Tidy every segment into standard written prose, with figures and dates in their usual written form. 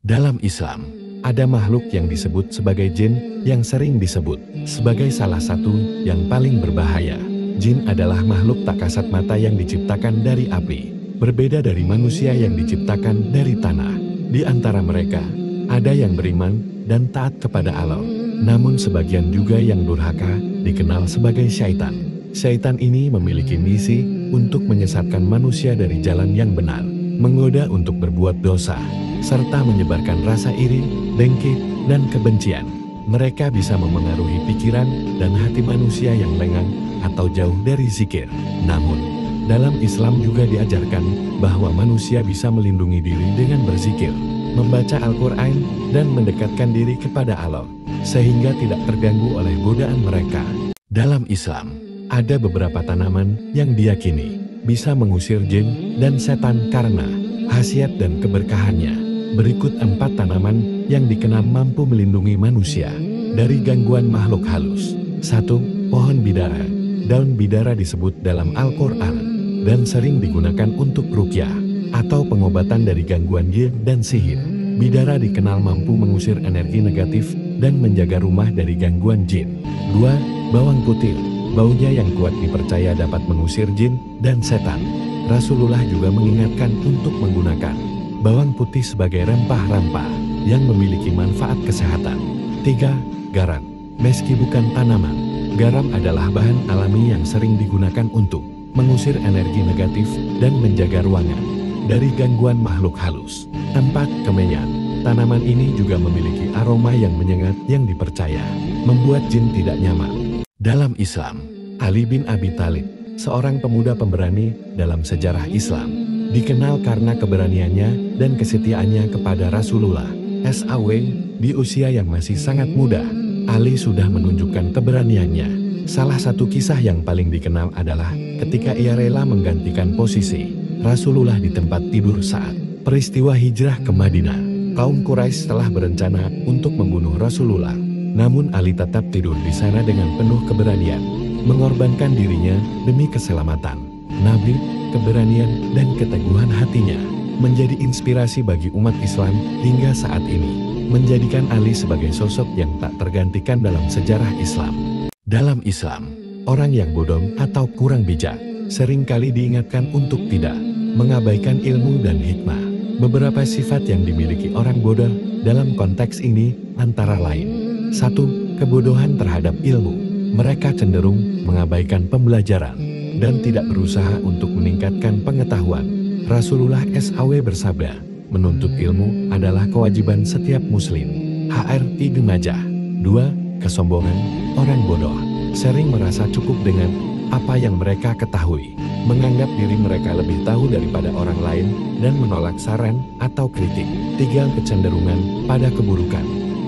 Dalam Islam, ada makhluk yang disebut sebagai jin yang sering disebut sebagai salah satu yang paling berbahaya. Jin adalah makhluk tak kasat mata yang diciptakan dari api, berbeda dari manusia yang diciptakan dari tanah. Di antara mereka, ada yang beriman dan taat kepada Allah. Namun sebagian juga yang durhaka, dikenal sebagai syaitan. Syaitan ini memiliki misi untuk menyesatkan manusia dari jalan yang benar, menggoda untuk berbuat dosa, serta menyebarkan rasa iri, dengki, dan kebencian. Mereka bisa memengaruhi pikiran dan hati manusia yang lengah atau jauh dari zikir. Namun, dalam Islam juga diajarkan bahwa manusia bisa melindungi diri dengan berzikir, membaca Al-Quran, dan mendekatkan diri kepada Allah, sehingga tidak terganggu oleh godaan mereka. Dalam Islam, ada beberapa tanaman yang diyakini bisa mengusir jin dan setan karena khasiat dan keberkahannya. Berikut 4 tanaman yang dikenal mampu melindungi manusia dari gangguan makhluk halus. 1. Pohon bidara. Daun bidara disebut dalam Al-Quran dan sering digunakan untuk ruqyah atau pengobatan dari gangguan jin dan sihir. Bidara dikenal mampu mengusir energi negatif dan menjaga rumah dari gangguan jin. 2. Bawang putih. Baunya yang kuat dipercaya dapat mengusir jin dan setan. Rasulullah juga mengingatkan untuk menggunakan bawang putih sebagai rempah-rempah yang memiliki manfaat kesehatan. 3. Garam. Meski bukan tanaman, garam adalah bahan alami yang sering digunakan untuk mengusir energi negatif dan menjaga ruangan dari gangguan makhluk halus. 4. Kemenyan. Tanaman ini juga memiliki aroma yang menyengat yang dipercaya membuat jin tidak nyaman. Dalam Islam, Ali bin Abi Thalib, seorang pemuda pemberani dalam sejarah Islam, dikenal karena keberaniannya dan kesetiaannya kepada Rasulullah SAW. Di usia yang masih sangat muda, Ali sudah menunjukkan keberaniannya. Salah satu kisah yang paling dikenal adalah ketika ia rela menggantikan posisi Rasulullah di tempat tidur saat peristiwa hijrah ke Madinah. Kaum Quraisy telah berencana untuk membunuh Rasulullah. Namun Ali tetap tidur di sana dengan penuh keberanian, mengorbankan dirinya demi keselamatan Nabi. Keberanian dan keteguhan hatinya menjadi inspirasi bagi umat Islam hingga saat ini, menjadikan Ali sebagai sosok yang tak tergantikan dalam sejarah Islam. Dalam Islam, orang yang bodoh atau kurang bijak seringkali diingatkan untuk tidak mengabaikan ilmu dan hikmah. Beberapa sifat yang dimiliki orang bodoh dalam konteks ini antara lain: 1. Kebodohan terhadap ilmu. Mereka cenderung mengabaikan pembelajaran dan tidak berusaha untuk meningkatkan pengetahuan. Rasulullah SAW bersabda, menuntut ilmu adalah kewajiban setiap muslim. HR Ibnu Majah. 2. Kesombongan. Orang bodoh sering merasa cukup dengan apa yang mereka ketahui, menganggap diri mereka lebih tahu daripada orang lain, dan menolak saran atau kritik. 3. Kecenderungan pada keburukan.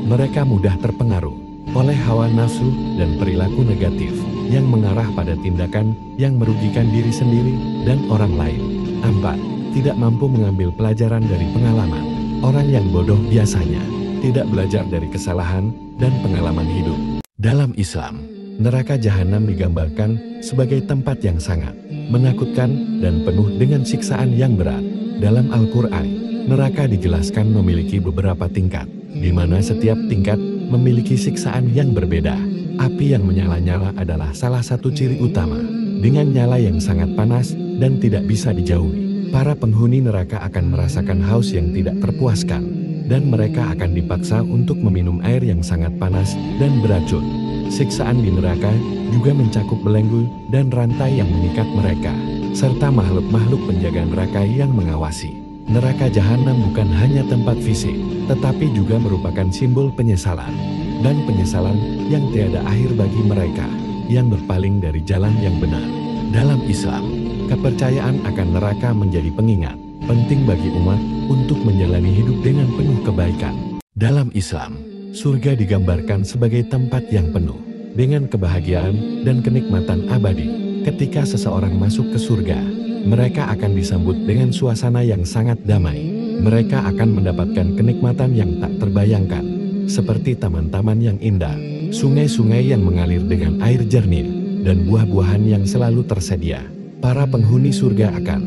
Mereka mudah terpengaruh oleh hawa nafsu dan perilaku negatif yang mengarah pada tindakan yang merugikan diri sendiri dan orang lain. 4. Tidak mampu mengambil pelajaran dari pengalaman. Orang yang bodoh biasanya tidak belajar dari kesalahan dan pengalaman hidup. Dalam Islam, neraka jahanam digambarkan sebagai tempat yang sangat menakutkan dan penuh dengan siksaan yang berat. Dalam Al-Quran, neraka dijelaskan memiliki beberapa tingkat, di mana setiap tingkat memiliki siksaan yang berbeda. Api yang menyala-nyala adalah salah satu ciri utama, dengan nyala yang sangat panas dan tidak bisa dijauhi. Para penghuni neraka akan merasakan haus yang tidak terpuaskan, dan mereka akan dipaksa untuk meminum air yang sangat panas dan beracun. Siksaan di neraka juga mencakup belenggu dan rantai yang mengikat mereka, serta makhluk-makhluk penjaga neraka yang mengawasi. Neraka jahanam bukan hanya tempat fisik, tetapi juga merupakan simbol penyesalan, dan penyesalan yang tiada akhir bagi mereka yang berpaling dari jalan yang benar. Dalam Islam, kepercayaan akan neraka menjadi pengingat penting bagi umat untuk menjalani hidup dengan penuh kebaikan. Dalam Islam, surga digambarkan sebagai tempat yang penuh dengan kebahagiaan dan kenikmatan abadi. Ketika seseorang masuk ke surga, mereka akan disambut dengan suasana yang sangat damai. Mereka akan mendapatkan kenikmatan yang tak terbayangkan, seperti taman-taman yang indah, sungai-sungai yang mengalir dengan air jernih, dan buah-buahan yang selalu tersedia. Para penghuni surga akan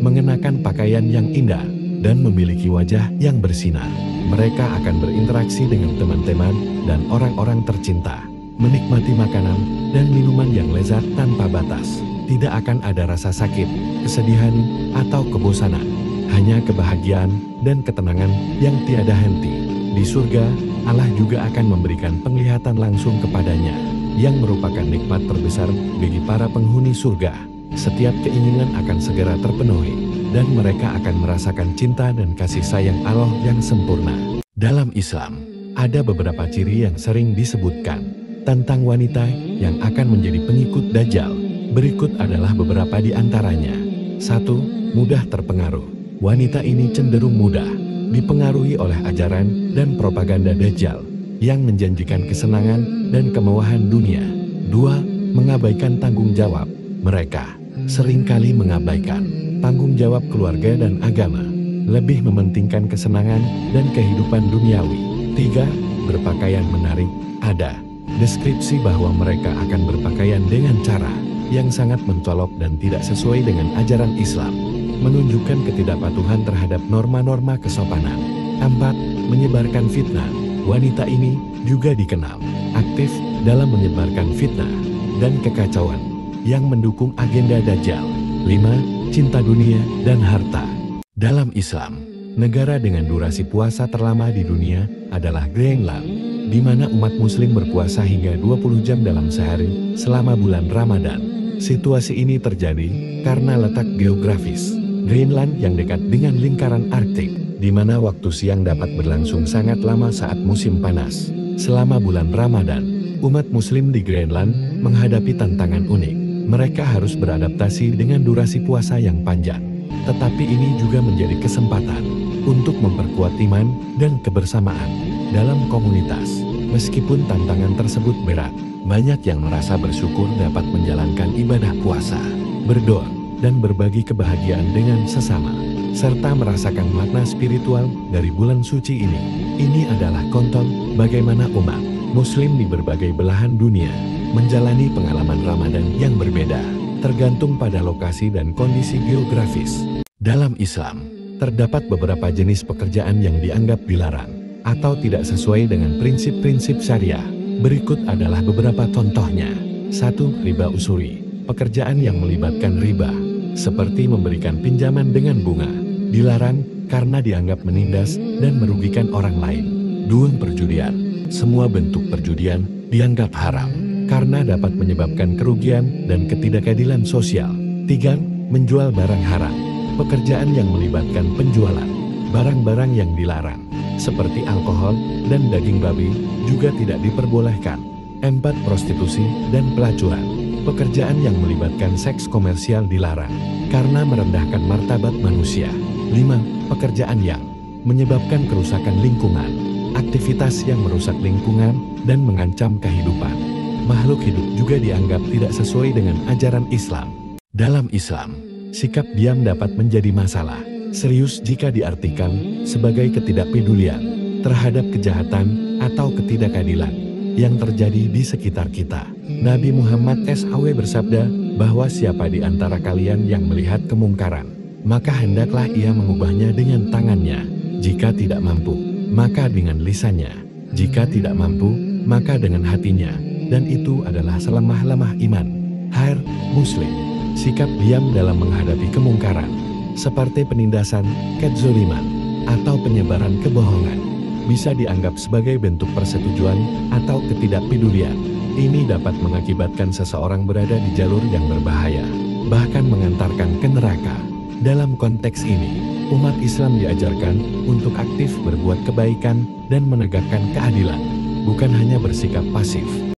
mengenakan pakaian yang indah, dan memiliki wajah yang bersinar. Mereka akan berinteraksi dengan teman-teman dan orang-orang tercinta, menikmati makanan dan minuman yang lezat tanpa batas. Tidak akan ada rasa sakit, kesedihan, atau kebosanan. Hanya kebahagiaan dan ketenangan yang tiada henti. Di surga, Allah juga akan memberikan penglihatan langsung kepadanya, yang merupakan nikmat terbesar bagi para penghuni surga. Setiap keinginan akan segera terpenuhi, dan mereka akan merasakan cinta dan kasih sayang Allah yang sempurna. Dalam Islam, ada beberapa ciri yang sering disebutkan tentang wanita yang akan menjadi pengikut Dajjal. Berikut adalah beberapa di antaranya. 1. Mudah terpengaruh. Wanita ini cenderung mudah dipengaruhi oleh ajaran dan propaganda Dajjal yang menjanjikan kesenangan dan kemewahan dunia. 2. Mengabaikan tanggung jawab. Mereka seringkali mengabaikan tanggung jawab keluarga dan agama, lebih mementingkan kesenangan dan kehidupan duniawi. 3. Berpakaian menarik. Ada deskripsi bahwa mereka akan berpakaian dengan cara yang sangat mencolok dan tidak sesuai dengan ajaran Islam, menunjukkan ketidakpatuhan terhadap norma-norma kesopanan. 4. Menyebarkan fitnah. Wanita ini juga dikenal aktif dalam menyebarkan fitnah dan kekacauan yang mendukung agenda Dajjal. 5. Cinta dunia dan harta. Dalam Islam, negara dengan durasi puasa terlama di dunia adalah Greenland, di mana umat muslim berpuasa hingga 20 jam dalam sehari selama bulan Ramadan. Situasi ini terjadi karena letak geografis Greenland yang dekat dengan lingkaran Arktik, di mana waktu siang dapat berlangsung sangat lama saat musim panas. Selama bulan Ramadan, umat muslim di Greenland menghadapi tantangan unik. Mereka harus beradaptasi dengan durasi puasa yang panjang. Tetapi ini juga menjadi kesempatan untuk memperkuat iman dan kebersamaan dalam komunitas. Meskipun tantangan tersebut berat, banyak yang merasa bersyukur dapat menjalankan ibadah puasa, berdoa, dan berbagi kebahagiaan dengan sesama, serta merasakan makna spiritual dari bulan suci ini. Ini adalah contoh bagaimana umat muslim di berbagai belahan dunia menjalani pengalaman Ramadan yang berbeda, tergantung pada lokasi dan kondisi geografis. Dalam Islam, terdapat beberapa jenis pekerjaan yang dianggap dilarang atau tidak sesuai dengan prinsip-prinsip syariah. Berikut adalah beberapa contohnya. 1. Riba usuri. Pekerjaan yang melibatkan riba, seperti memberikan pinjaman dengan bunga, dilarang karena dianggap menindas dan merugikan orang lain. 2. Perjudian. Semua bentuk perjudian dianggap haram karena dapat menyebabkan kerugian dan ketidakadilan sosial. 3. Menjual barang haram. Pekerjaan yang melibatkan penjualan barang-barang yang dilarang, seperti alkohol dan daging babi, juga tidak diperbolehkan. 4. Prostitusi dan pelacuran. Pekerjaan yang melibatkan seks komersial dilarang, karena merendahkan martabat manusia. 5. Pekerjaan yang menyebabkan kerusakan lingkungan. Aktivitas yang merusak lingkungan dan mengancam kehidupan makhluk hidup juga dianggap tidak sesuai dengan ajaran Islam. Dalam Islam, sikap diam dapat menjadi masalah serius jika diartikan sebagai ketidakpedulian terhadap kejahatan atau ketidakadilan yang terjadi di sekitar kita. Nabi Muhammad SAW bersabda bahwa siapa di antara kalian yang melihat kemungkaran, maka hendaklah ia mengubahnya dengan tangannya. Jika tidak mampu, maka dengan lisannya. Jika tidak mampu, maka dengan hatinya. Dan itu adalah selemah-lemah iman. Hai Muslim, sikap diam dalam menghadapi kemungkaran, seperti penindasan, kezoliman, atau penyebaran kebohongan, bisa dianggap sebagai bentuk persetujuan atau ketidakpedulian. Ini dapat mengakibatkan seseorang berada di jalur yang berbahaya, bahkan mengantarkan ke neraka. Dalam konteks ini, umat Islam diajarkan untuk aktif berbuat kebaikan dan menegakkan keadilan, bukan hanya bersikap pasif.